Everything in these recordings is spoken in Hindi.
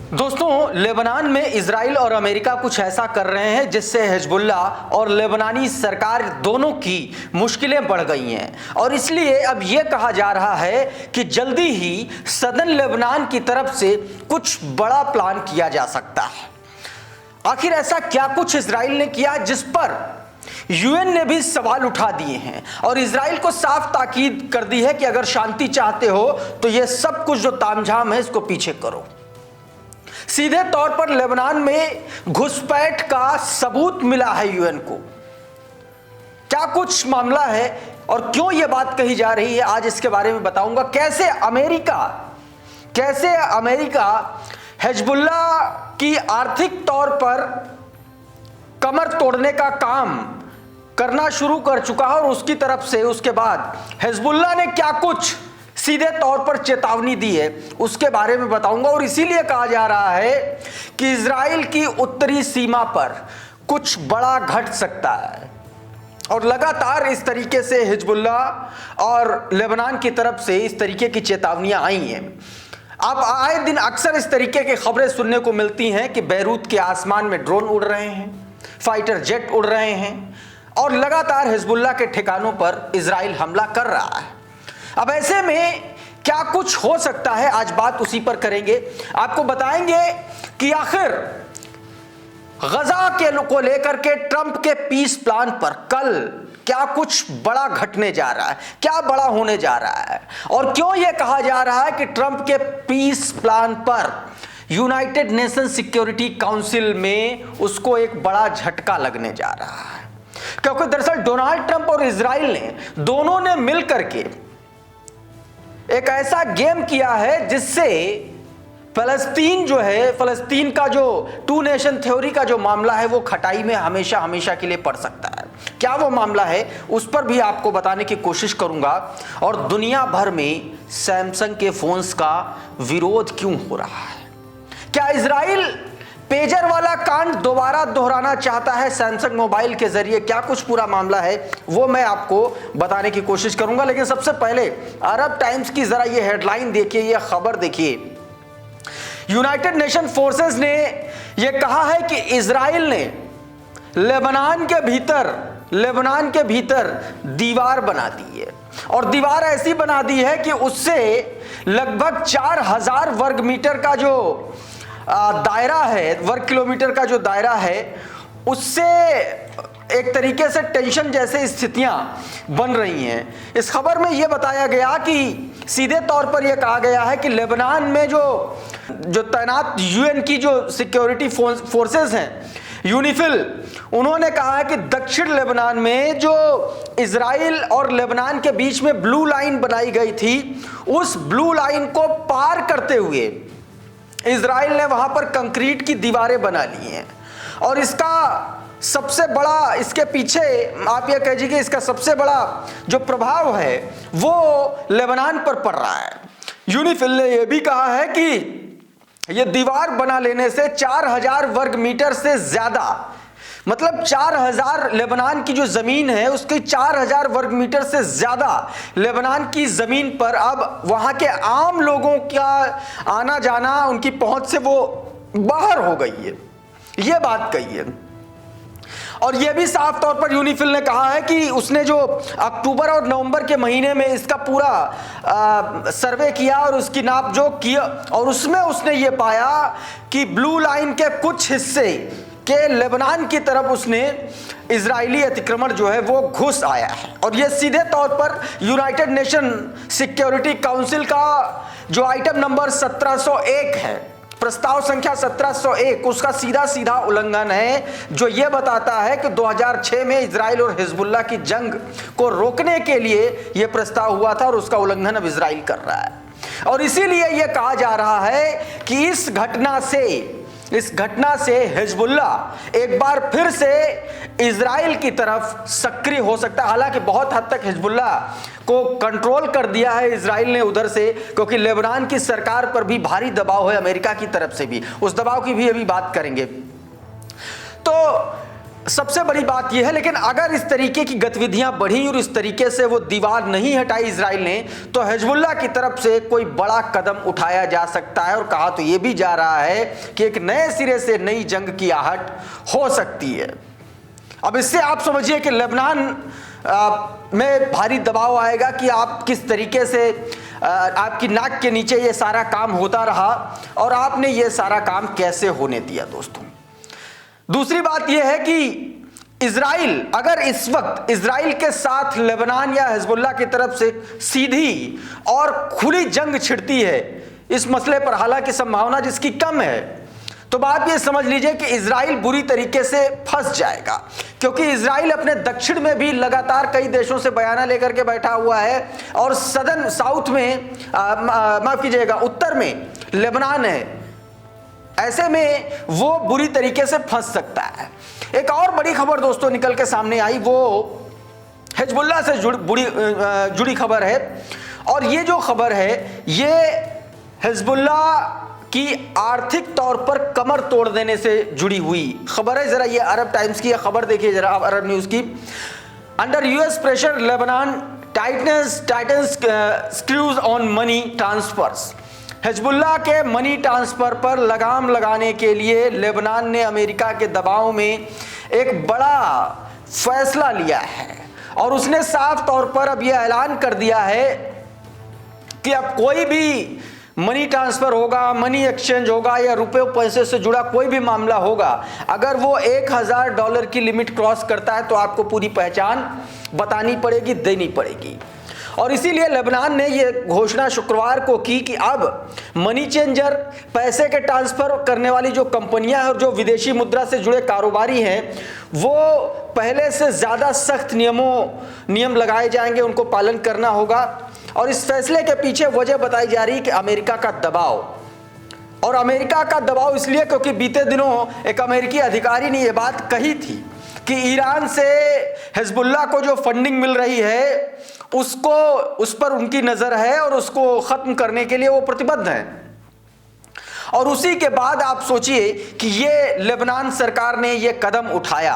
दोस्तों, लेबनान में इजराइल और अमेरिका कुछ ऐसा कर रहे हैं जिससे हिजबुल्ला और लेबनानी सरकार दोनों की मुश्किलें बढ़ गई हैं और इसलिए अब यह कहा जा रहा है कि जल्दी ही सदर्न लेबनान की तरफ से कुछ बड़ा प्लान किया जा सकता है। आखिर ऐसा क्या कुछ इजराइल ने किया जिस पर यूएन ने भी सवाल उठा दिए हैं और इजराइल को साफ ताकीद कर दी है कि अगर शांति चाहते हो तो यह सब कुछ जो तामझाम है इसको पीछे करो। सीधे तौर पर लेबनान में घुसपैठ का सबूत मिला है यूएन को। क्या कुछ मामला है और क्यों यह बात कही जा रही है, आज इसके बारे में बताऊंगा। कैसे अमेरिका हिजबुल्ला की आर्थिक तौर पर कमर तोड़ने का काम करना शुरू कर चुका है और उसकी तरफ से उसके बाद हिजबुल्ला ने क्या कुछ सीधे तौर पर चेतावनी दी है उसके बारे में बताऊंगा। और इसीलिए कहा जा रहा है कि इजराइल की उत्तरी सीमा पर कुछ बड़ा घट सकता है और लगातार इस तरीके से हिजबुल्ला और लेबनान की तरफ से इस तरीके की चेतावनियां आई हैं। आप आए दिन अक्सर इस तरीके की खबरें सुनने को मिलती हैं कि बैरूत के आसमान में ड्रोन उड़ रहे हैं, फाइटर जेट उड़ रहे हैं और लगातार हिजबुल्ला के ठिकानों पर इजराइल हमला कर रहा है। अब ऐसे में क्या कुछ हो सकता है, आज बात उसी पर करेंगे। आपको बताएंगे कि आखिर गजा के को लेकर के ट्रंप के पीस प्लान पर कल क्या कुछ बड़ा घटने जा रहा है, क्या बड़ा होने जा रहा है और क्यों यह कहा जा रहा है कि ट्रंप के पीस प्लान पर यूनाइटेड नेशन सिक्योरिटी काउंसिल में उसको एक बड़ा झटका लगने जा रहा है। क्योंकि दरअसल डोनाल्ड ट्रंप और इजराइल ने दोनों ने मिलकर के एक ऐसा गेम किया है जिससे फलस्तीन जो है, फलस्तीन का जो टू नेशन थ्योरी का जो मामला है वो खटाई में हमेशा हमेशा के लिए पड़ सकता है। क्या वो मामला है उस पर भी आपको बताने की कोशिश करूंगा और दुनिया भर में सैमसंग के फोन्स का विरोध क्यों हो रहा है। क्या इजराइल पेजर वाला कांड दोबारा दोहराना चाहता है सैमसंग मोबाइल के जरिए, क्या कुछ पूरा मामला है वो मैं आपको बताने की कोशिश करूंगा। लेकिन सबसे पहले अरब टाइम्स की जरा ये हेडलाइन देखिए, ये खबर देखिए। यूनाइटेड नेशन फोर्सेस ने यह कहा है कि इजराइल ने लेबनान के भीतर दीवार बना दी है और दीवार ऐसी बना दी है कि उससे लगभग 4000 वर्ग मीटर का जो दायरा है, वर्ग किलोमीटर का जो दायरा है, उससे एक तरीके से टेंशन जैसे स्थितियां बन रही हैं। इस खबर में यह बताया गया कि सीधे तौर पर यह कहा गया है कि लेबनान में जो तैनात यूएन की जो सिक्योरिटी फोर्सेस हैं, यूनिफिल, उन्होंने कहा है कि दक्षिण लेबनान में जो इजराइल और लेबनान के बीच में ब्लू लाइन बनाई गई थी, उस ब्लू लाइन को पार करते हुए इजराइल ने वहां पर कंक्रीट की दीवारें बना ली हैं और इसका सबसे बड़ा, इसके पीछे आप यह कह लीजिए कि इसका सबसे बड़ा जो प्रभाव है वो लेबनान पर पड़ रहा है। यूनिफिल ने यह भी कहा है कि यह दीवार बना लेने से 4000 वर्ग मीटर से ज्यादा, मतलब 4000 लेबनान की जो जमीन है उसकी 4000 वर्ग मीटर से ज्यादा लेबनान की जमीन पर अब वहां के आम लोगों का आना जाना, उनकी पहुंच से वो बाहर हो गई है, ये बात कही है। और यह भी साफ तौर पर यूनिफिल ने कहा है कि उसने जो अक्टूबर और नवंबर के महीने में इसका पूरा सर्वे किया और उसकी नाप जो किया और उसमें उसने ये पाया कि ब्लू लाइन के कुछ हिस्से के लेबनान की तरफ उसने इजरायली अतिक्रमण जो है वो घुस आया है। और ये सीधे तौर पर यूनाइटेड नेशन सिक्योरिटी काउंसिल का जो आइटम नंबर 1701 है, प्रस्ताव संख्या 1701, उसका सीधा उल्लंघन है, जो यह बताता है कि 2006 में इजराइल और हिजबुल्ला की जंग को रोकने के लिए यह प्रस्ताव हुआ था और उसका उल्लंघन अब इजराइल कर रहा है। और इसीलिए यह कहा जा रहा है कि इस घटना से हिजबुल्ला एक बार फिर से इजराइल की तरफ सक्रिय हो सकता है। हालांकि बहुत हद तक हिजबुल्ला को कंट्रोल कर दिया है इजराइल ने उधर से, क्योंकि लेबनान की सरकार पर भी भारी दबाव है अमेरिका की तरफ से भी, उस दबाव की भी अभी बात करेंगे। तो सबसे बड़ी बात यह है, लेकिन अगर इस तरीके की गतिविधियां बढ़ी और इस तरीके से वो दीवार नहीं हटाई इजराइल ने, तो हिजबुल्लाह की तरफ से कोई बड़ा कदम उठाया जा सकता है। और कहा तो यह भी जा रहा है कि एक नए सिरे से नई जंग की आहट हो सकती है। अब इससे आप समझिए कि लेबनान में भारी दबाव आएगा कि आप किस तरीके से आपकी नाक के नीचे ये सारा काम होता रहा और आपने ये सारा काम कैसे होने दिया। दोस्तों, दूसरी बात यह है कि इजराइल अगर इस वक्त इजराइल के साथ लेबनान या हिजबुल्लाह की तरफ से सीधी और खुली जंग छिड़ती है इस मसले पर, हालांकि संभावना जिसकी कम है, तो बात ये समझ लीजिए कि इजराइल बुरी तरीके से फंस जाएगा, क्योंकि इजराइल अपने दक्षिण में भी लगातार कई देशों से बयाना लेकर के बैठा हुआ है और सदर्न साउथ में माफ कीजिएगा उत्तर में लेबनान है। ऐसे में वो बुरी तरीके से फंस सकता है। एक और बड़ी खबर दोस्तों निकल के सामने आई, वो हिजबुल्लाह से जुड़ी खबर है। और ये जो खबर है ये हिजबुल्लाह की आर्थिक तौर पर कमर तोड़ देने से जुड़ी हुई खबर है। जरा ये अरब टाइम्स की खबर देखिए, जरा आप अरब न्यूज की। Under US pressure Lebanon tightens screws on money transfers. Hezbollah के मनी ट्रांसफर पर लगाम लगाने के लिए लेबनान ने अमेरिका के दबाव में एक बड़ा फैसला लिया है और उसने साफ तौर पर अब यह ऐलान कर दिया है कि अब कोई भी मनी ट्रांसफर होगा, मनी एक्सचेंज होगा या रुपए पैसे से जुड़ा कोई भी मामला होगा, अगर वो $1000 की लिमिट क्रॉस करता है तो आपको पूरी पहचान बतानी पड़ेगी, देनी पड़ेगी। और इसीलिए लेबनान ने यह घोषणा शुक्रवार को की कि अब मनी चेंजर, पैसे के ट्रांसफर करने वाली जो कंपनियां हैं और जो विदेशी मुद्रा से जुड़े कारोबारी हैं, वो पहले से ज़्यादा सख्त नियम लगाए जाएंगे, उनको पालन करना होगा। और इस फैसले के पीछे वजह बताई जा रही है कि अमेरिका का दबाव। और अमेरिका का दबाव इसलिए क्योंकि बीते दिनों एक अमेरिकी अधिकारी ने यह बात कही थी कि ईरान से हिजबुल्लाह को जो फंडिंग मिल रही है उस पर उनकी नजर है और उसको खत्म करने के लिए वो प्रतिबद्ध हैं। और उसी के बाद आप सोचिए कि ये लेबनान सरकार ने ये कदम उठाया।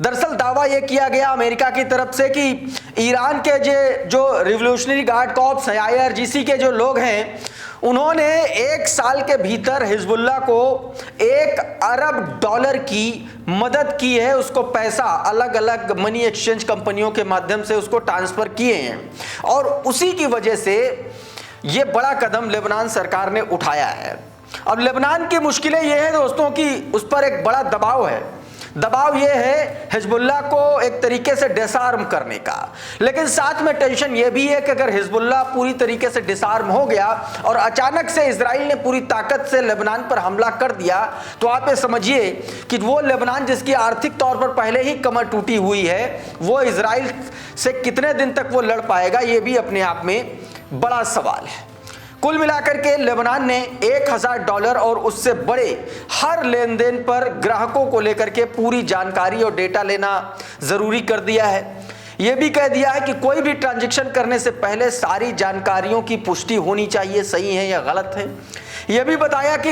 दरअसल दावा ये किया गया अमेरिका की तरफ से कि ईरान के जो रिवोल्यूशनरी गार्ड कॉर्प्स है, IRGC के जो लोग हैं, उन्होंने 1 साल के भीतर हिजबुल्लाह को $1 अरब की मदद की है। उसको पैसा अलग अलग मनी एक्सचेंज कंपनियों के माध्यम से उसको ट्रांसफर किए हैं और उसी की वजह से ये बड़ा कदम लेबनान सरकार ने उठाया है। अब लेबनान की मुश्किलें ये है दोस्तों कि उस पर एक बड़ा दबाव है। दबाव ये है हिजबुल्लाह को एक तरीके से डिसआर्म करने का, लेकिन साथ में टेंशन ये भी है कि अगर हिजबुल्लाह पूरी तरीके से डिसआर्म हो गया और अचानक से इजराइल ने पूरी ताकत से लेबनान पर हमला कर दिया, तो आप ये समझिए कि वो लेबनान जिसकी आर्थिक तौर पर पहले ही कमर टूटी हुई है, वो इजराइल से कितने दिन तक वो लड़ पाएगा, ये भी अपने आप में बड़ा सवाल है। कुल मिलाकर के लेबनान ने $1000 और उससे बड़े हर लेन देन पर ग्राहकों को लेकर के पूरी जानकारी और डेटा लेना जरूरी कर दिया है। यह भी कह दिया है कि कोई भी ट्रांजैक्शन करने से पहले सारी जानकारियों की पुष्टि होनी चाहिए, सही है या गलत है। यह भी बताया कि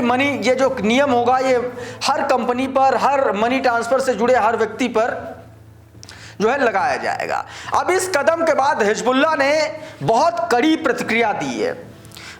ये जो नियम होगा ये हर कंपनी पर, हर मनी ट्रांसफर से जुड़े हर व्यक्ति पर जो है लगाया जाएगा। अब इस कदम के बाद हिजबुल्लाह ने बहुत कड़ी प्रतिक्रिया दी है।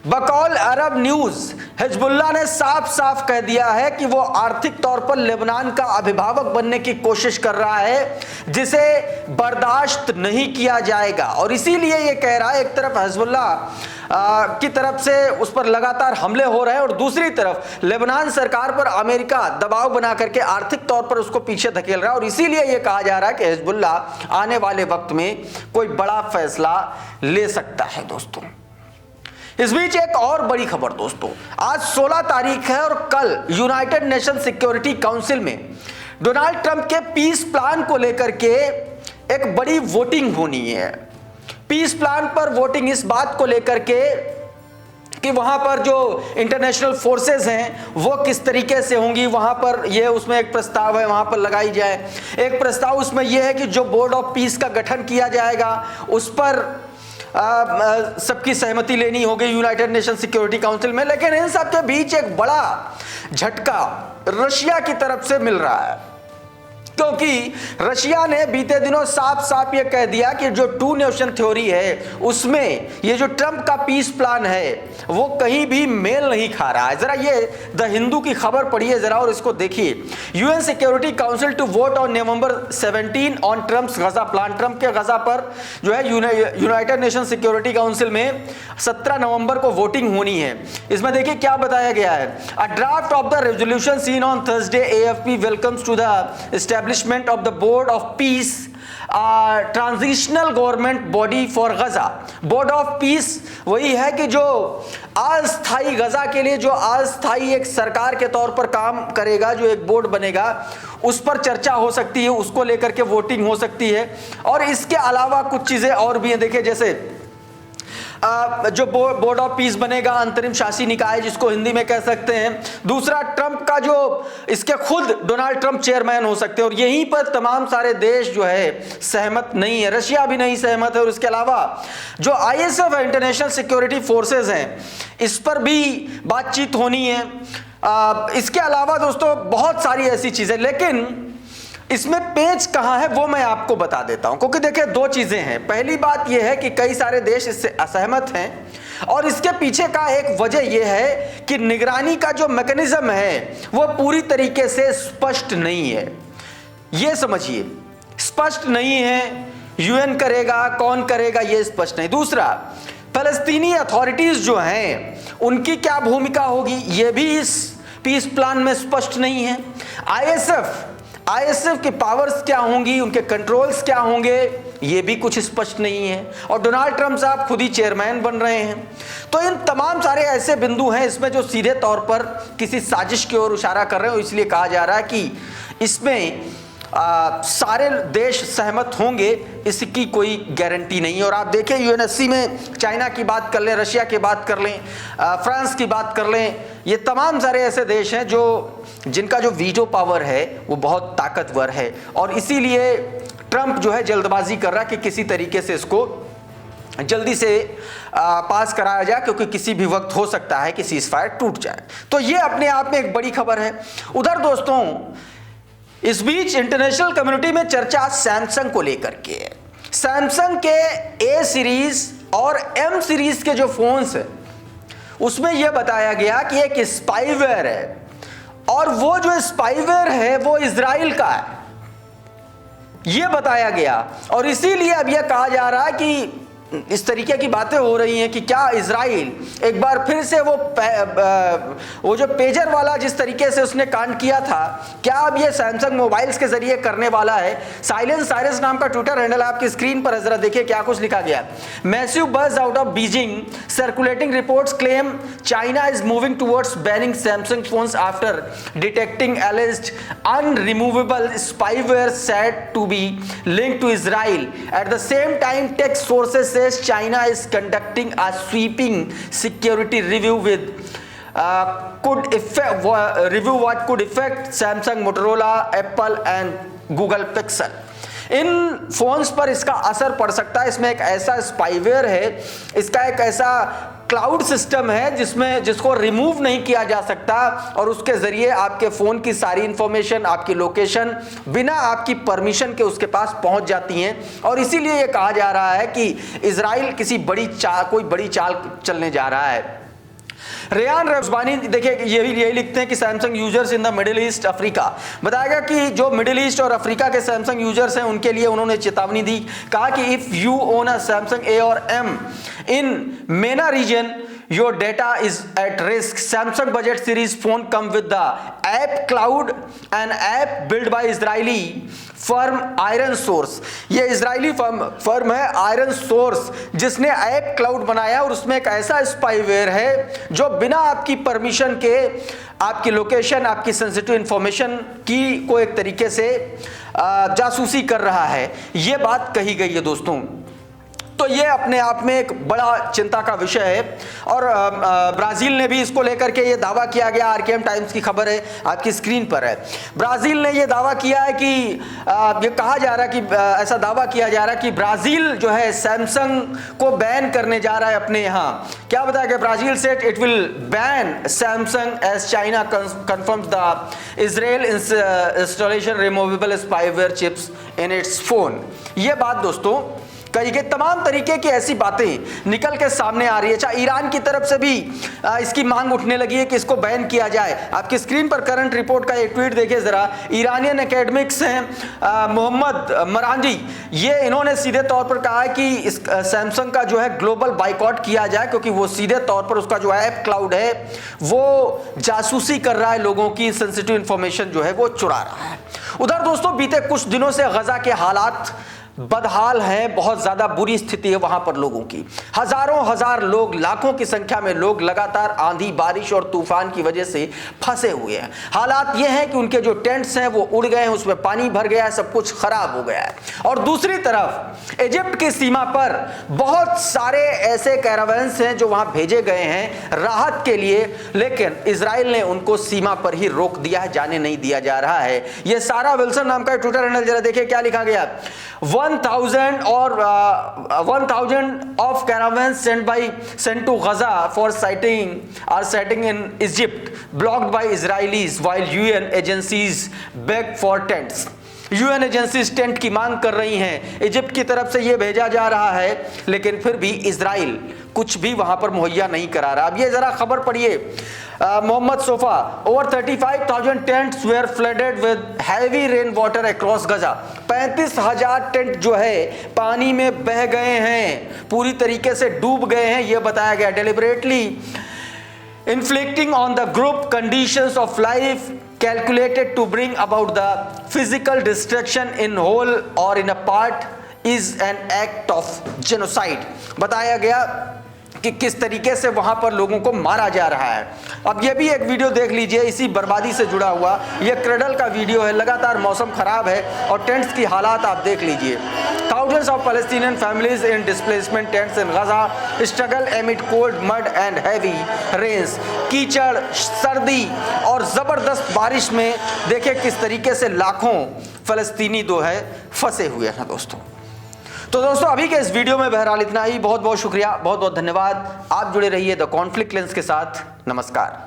बकौल अरब न्यूज हिजबुल्लाह ने साफ साफ कह दिया है कि वो आर्थिक तौर पर लेबनान का अभिभावक बनने की कोशिश कर रहा है, जिसे बर्दाश्त नहीं किया जाएगा। और इसीलिए ये कह रहा है, एक तरफ हिजबुल्लाह की तरफ से उस पर लगातार हमले हो रहे हैं और दूसरी तरफ लेबनान सरकार पर अमेरिका दबाव बना करके आर्थिक तौर पर उसको पीछे धकेल रहा है। और इसीलिए ये कहा जा रहा है कि हिजबुल्लाह आने वाले वक्त में कोई बड़ा फैसला ले सकता है। दोस्तों, इस बीच एक और बड़ी खबर दोस्तों, आज 16 तारीख है और कल यूनाइटेड नेशन सिक्योरिटी काउंसिल में डोनाल्ड ट्रंप के पीस प्लान को लेकर के एक बड़ी वोटिंग होनी है। पीस प्लान पर वोटिंग इस बात को लेकर के कि वहां पर जो इंटरनेशनल फोर्सेस हैं वो किस तरीके से होंगी, वहां पर ये उसमें एक प्रस्ताव है वहां पर लगाई जाए। एक प्रस्ताव उसमें यह है कि जो बोर्ड ऑफ पीस का गठन किया जाएगा उस पर सबकी सहमति लेनी होगी यूनाइटेड नेशन सिक्योरिटी काउंसिल में। लेकिन इन सब के बीच एक बड़ा झटका रशिया की तरफ से मिल रहा है। क्योंकि रशिया ने बीते दिनों साफ साफ ये कह दिया कि जो टू नेशन थ्योरी है उसमें ये जो ट्रंप का पीस प्लान है वो कहीं भी मेल नहीं खा रहा है। जरा ये द हिंदू की खबर पढ़िए जरा और इसको देखिए। UN security council to vote on November 17 on Trump's Gaza plan. Trump के गजा पर जो है यूनाइटेड नेशन सिक्योरिटी काउंसिल में 17 नवंबर को वोटिंग होनी है। इसमें देखिए क्या बताया गया है। A draft of the resolution seen on Thursday AFP welcomes to the establishment of the board of peace transitional government body for Gaza. Board of peace वही है कि जो अस्थाई गजा के लिए जो अस्थाई एक सरकार के तौर पर काम करेगा, जो एक बोर्ड बनेगा उस पर चर्चा हो सकती है, उसको लेकर के वोटिंग हो सकती है। और इसके अलावा कुछ चीजें और भी हैं। देखिए जैसे जो बोर्ड ऑफ पीस बनेगा, अंतरिम शासी निकाय जिसको हिंदी में कह सकते हैं। दूसरा, ट्रंप का जो इसके खुद डोनाल्ड ट्रंप चेयरमैन हो सकते हैं और यहीं पर तमाम सारे देश जो है सहमत नहीं है। रशिया भी नहीं सहमत है। और इसके अलावा जो आईएसएफ है, इंटरनेशनल सिक्योरिटी फोर्सेस हैं, इस पर भी बातचीत होनी है। इसके अलावा दोस्तों बहुत सारी ऐसी चीजें, लेकिन इसमें पेच कहां है वो मैं आपको बता देता हूं। क्योंकि देखिए दो चीजें हैं। पहली बात यह है कि कई सारे देश इससे असहमत हैं और इसके पीछे का एक वजह यह है कि निगरानी का जो मैकेनिज्म है वो पूरी तरीके से स्पष्ट नहीं है। यह समझिए, स्पष्ट नहीं है। यूएन करेगा, कौन करेगा, यह स्पष्ट नहीं। दूसरा, फलस्तीनी अथॉरिटीज जो हैं उनकी क्या भूमिका होगी, यह भी इस पीस प्लान में स्पष्ट नहीं है। आईएसएफ की पावर्स क्या होंगी, उनके कंट्रोल्स क्या होंगे, ये भी कुछ स्पष्ट नहीं है। और डोनाल्ड ट्रंप साहब खुद ही चेयरमैन बन रहे हैं। तो इन तमाम सारे ऐसे बिंदु हैं इसमें जो सीधे तौर पर किसी साजिश की ओर इशारा कर रहे हैं। इसलिए कहा जा रहा है कि इसमें सारे देश सहमत होंगे, इसकी कोई गारंटी नहीं है। और आप देखें यूएनएससी में चाइना की बात कर लें, रशिया की बात कर लें, फ्रांस की बात कर लें, ये तमाम सारे ऐसे देश हैं जिनका जो वीटो पावर है वो बहुत ताकतवर है। और इसीलिए ट्रंप जो है जल्दबाजी कर रहा है कि किसी तरीके से इसको जल्दी से पास कराया जाए, क्योंकि किसी भी वक्त हो सकता है कि सीज़फायर टूट जाए। तो ये अपने आप में एक बड़ी खबर है। उधर दोस्तों इस बीच इंटरनेशनल कम्युनिटी में चर्चा सैमसंग को लेकर के है। सैमसंग के ए सीरीज और एम सीरीज के जो फोन्स हैं उसमें यह बताया गया कि एक स्पाईवेयर है और वो जो स्पाईवेयर है वो इजराइल का है, यह बताया गया। और इसीलिए अब यह कहा जा रहा है कि इस तरीके की बातें हो रही हैं कि क्या इजराइल एक बार फिर से वो जो पेजर वाला जिस तरीके से उसने कांड किया था, क्या अब ये सैमसंग मोबाइल्स के जरिए करने वाला है। साइलेंस साइरस नाम का ट्विटर हैंडल आपकी स्क्रीन पर है, जरा देखिए क्या कुछ लिखा गया। Massive buzz out of Beijing, circulating reports claim China is moving towards banning Samsung phones after detecting alleged unremovable spyware said to be linked to Israel. At the same time tech sources says China is conducting a sweeping security review with review what could affect Samsung, Motorola, Apple and Google Pixel। In phones पर इसका असर पड़ सकता है। इसमें एक ऐसा स्पाईवेयर है, इसका एक ऐसा क्लाउड सिस्टम है जिसको रिमूव नहीं किया जा सकता और उसके जरिए आपके फोन की सारी इंफॉर्मेशन, आपकी लोकेशन बिना आपकी परमिशन के उसके पास पहुंच जाती हैं। और इसीलिए यह कहा जा रहा है कि इजराइल कोई बड़ी चाल चलने जा रहा है। रेयान रब्बानी देखिए यही लिखते हैं कि Samsung users in the Middle East Africa. बताया गया कि जो मिडिल ईस्ट और अफ्रीका के सैमसंग यूजर्स हैं उनके लिए उन्होंने चेतावनी दी। कहा कि if you own a Samsung A और M in MENA region, your data is at risk. Samsung budget series phone come with the app cloud, an app built by Israeli firm Iron Source। ये इजरायली फर्म है आयरन सोर्स जिसने ऐप क्लाउड बनाया और उसमें एक ऐसा स्पाईवेयर है जो बिना आपकी परमिशन के आपकी लोकेशन, आपकी सेंसिटिव इंफॉर्मेशन की को एक तरीके से जासूसी कर रहा है। ये बात कही गई है दोस्तों। तो ये अपने आप में एक बड़ा चिंता का विषय है। और ब्राजील ने भी इसको लेकर के ये दावा किया गया, आरकेएम टाइम्स की खबर है, आपकी स्क्रीन पर है। ब्राजील ने ये दावा किया है कि ये कहा जा रहा है कि ऐसा दावा किया जा रहा है कि ब्राजील जो है सैमसंग को बैन करने जा रहा है अपने यहाँ। क्या बताया गया? Brazil said it will ban Samsung as China confirms the Israel installation removable spyware chips in its phone. ये बात दोस्तों कई के तमाम तरीके की ऐसी बातें निकल के सामने आ रही है। चाहे ईरान की तरफ से भी इसकी मांग उठने लगी है कि इसको बैन किया जाए। आपकी स्क्रीन पर करंट रिपोर्ट का एक ट्वीट देखिए जरा। ईरानियन एकेडमिक्स हैं मोहम्मद मरांजी, ये इन्होंने सीधे तौर पर कहा है कि इस सैमसंग का जो है ग्लोबल बाइकआउट किया जाए, क्योंकि वो सीधे तौर पर उसका जो ऐप क्लाउड है वो जासूसी कर रहा है, लोगों की सेंसिटिव इंफॉर्मेशन जो है वो चुरा रहा है। उधर दोस्तों बीते कुछ दिनों से गजा के हालात बदहाल है, बहुत ज्यादा बुरी स्थिति है वहां पर लोगों की। हजारों हजार लोग, लाखों की संख्या में लोग लगातार आंधी बारिश और तूफान की वजह से फंसे हुए हैं। हालात ये हैं कि उनके जो टेंट्स हैं वो उड़ गए हैं, उसमें पानी भर गया है, सब कुछ खराब हो गया है। और दूसरी तरफ इजिप्ट की सीमा पर बहुत सारे ऐसे कैरावैन्स हैं जो वहां भेजे गए हैं राहत के लिए, लेकिन इजराइल ने उनको सीमा पर ही रोक दिया है, जाने नहीं दिया जा रहा है। ये सारा विल्सन नाम का ट्विटर हैंडल, जरा देखिए क्या लिखा गया। 1,000 of caravans sent to Gaza for sighting in Egypt blocked by Israelis while UN agencies beg for tents। UN agencies tent की मांग कर रही हैं, इजिप्ट की तरफ से यह भेजा जा रहा है, लेकिन फिर भी इजराइल कुछ भी वहां पर मुहैया नहीं करा रहा। अब ये जरा खबर पढ़िए Mohammed Sofa. Over 35,000 tents were flooded with heavy rain water across Gaza. 35,000 tent जो है पानी में बह गए हैं, पूरी तरीके से डूब गए हैं, यह बताया गया। Deliberately inflicting on the group conditions of life calculated to bring about the physical destruction in whole or in a part is an act of genocide। बताया गया कि किस तरीके से वहां पर लोगों को मारा जा रहा है। अब ये भी एक वीडियो देख लीजिए इसी बर्बादी से जुड़ा हुआ, ये क्रडल का वीडियो है। लगातार मौसम खराब है और टेंट्स की हालात आप देख लीजिए। Thousands of Palestinian families in displacement tents in Gaza struggle amid cold mud and heavy rains। कीचड़, सर्दी और जबरदस्त बारिश में देखे किस तरीके से लाखों फलस्तीनी जो है फंसे हुए हैं दोस्तों। तो दोस्तों अभी के इस वीडियो में बहरहाल इतना ही। बहुत बहुत शुक्रिया, बहुत बहुत धन्यवाद। आप जुड़े रहिए द कॉन्फ्लिक्ट लेंस के साथ। नमस्कार।